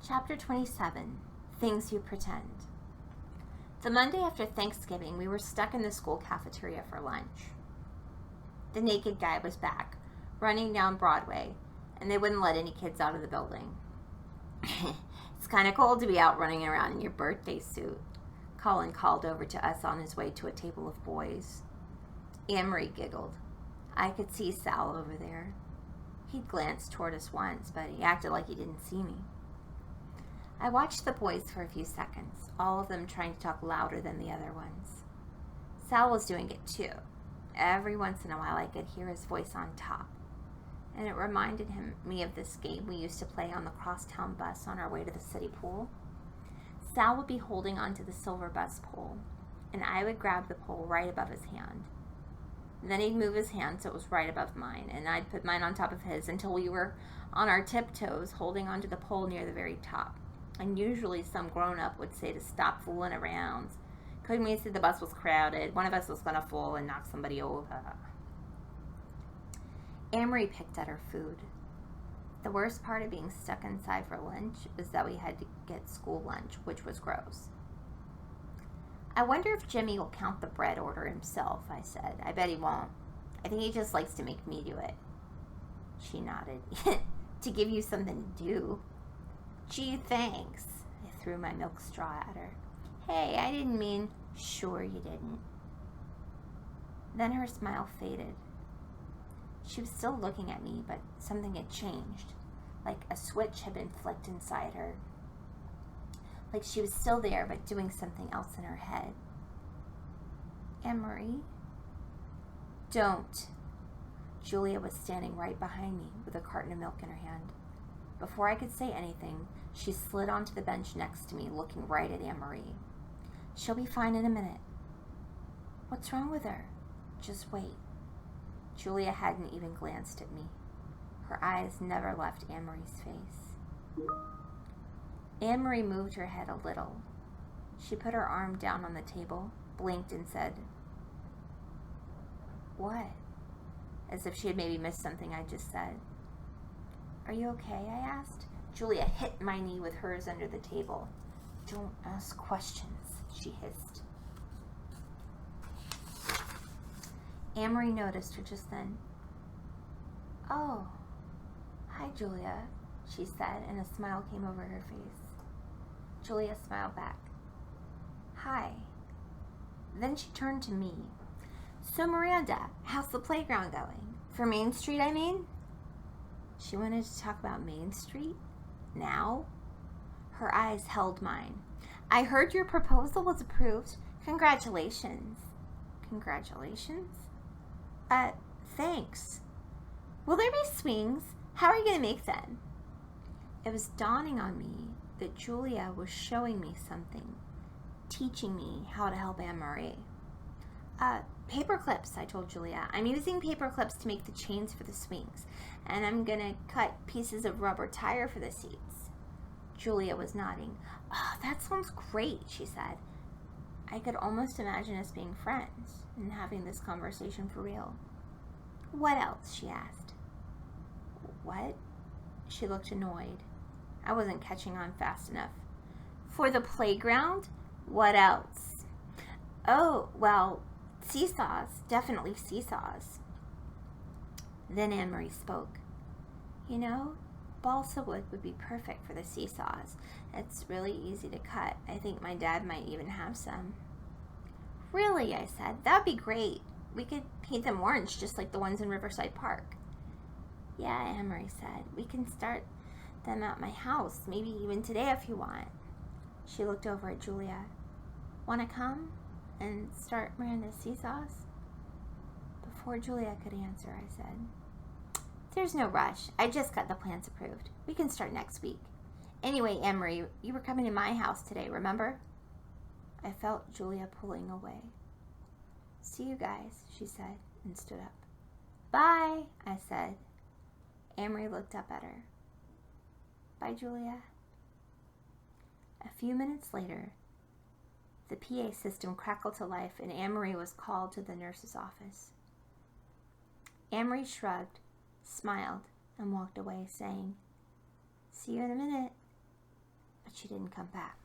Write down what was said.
Chapter 27, Things You Pretend. The Monday after Thanksgiving, we were stuck in the school cafeteria for lunch. The naked guy was back, running down Broadway, and they wouldn't let any kids out of the building. It's kind of cold to be out running around in your birthday suit, Colin called over to us on his way to a table of boys. Amory giggled. I could see Sal over there. He'd glanced toward us once, but he acted like he didn't see me. I watched the boys for a few seconds, all of them trying to talk louder than the other ones. Sal was doing it too. Every once in a while I could hear his voice on top, and it reminded me of this game we used to play on the crosstown bus on our way to the city pool. Sal would be holding onto the silver bus pole, and I would grab the pole right above his hand. Then he'd move his hand so it was right above mine, and I'd put mine on top of his until we were on our tiptoes holding onto the pole near the very top. And usually some grown-up would say to stop fooling around. Could mean that the bus was crowded, one of us was going to fall and knock somebody over. Amory picked at her food. The worst part of being stuck inside for lunch was that we had to get school lunch, which was gross. I wonder if Jimmy will count the bread order himself, I said. I bet he won't. I think he just likes to make me do it. She nodded. To give you something to do. Gee, thanks. I threw my milk straw at her. Hey, I didn't mean... Sure you didn't. Then her smile faded. She was still looking at me, but something had changed. Like a switch had been flicked inside her. Like she was still there, but doing something else in her head. Amory? Don't. Julia was standing right behind me with a carton of milk in her hand. Before I could say anything, she slid onto the bench next to me, looking right at Amory. She'll be fine in a minute. What's wrong with her? Just wait. Julia hadn't even glanced at me. Her eyes never left Amory's face. Amory moved her head a little. She put her arm down on the table, blinked, and said, What? As if she had maybe missed something I just said. Are you okay? I asked. Julia hit my knee with hers under the table. Don't ask questions, she hissed. Amory noticed her just then. Oh, hi, Julia, she said, and a smile came over her face. Julia smiled back. Hi. Then she turned to me. So, Miranda, how's the playground going? For Main Street, I mean? She wanted to talk about Main Street? Now? Her eyes held mine. I heard your proposal was approved. Congratulations. Congratulations? Thanks. Will there be swings? How are you going to make them? It was dawning on me that Julia was showing me something, teaching me how to help Anne-Marie. Paper clips, I told Julia. I'm using paper clips to make the chains for the swings, and I'm going to cut pieces of rubber tire for the seats. Julia was nodding. Oh, that sounds great, she said. I could almost imagine us being friends and having this conversation for real. What else? She asked. What? She looked annoyed. I wasn't catching on fast enough. For the playground? What else? Oh, well, seesaws. Definitely seesaws. Then Anne-Marie spoke. You know, balsa wood would be perfect for the seesaws. It's really easy to cut. I think my dad might even have some. Really, I said. That'd be great. We could paint them orange just like the ones in Riverside Park. Yeah, Anne-Marie said. We can start them at my house, maybe even today if you want. She looked over at Julia. Want to come and start Miranda's seesaws? Before Julia could answer, I said, There's no rush. I just got the plans approved. We can start next week. Anyway, Anne-Marie, you were coming to my house today, remember? I felt Julia pulling away. See you guys, she said, and stood up. Bye, I said. Amory looked up at her. Bye, Julia. A few minutes later, the PA system crackled to life and Amory was called to the nurse's office. Amory shrugged, smiled, and walked away, saying, See you in a minute. she didn't come back.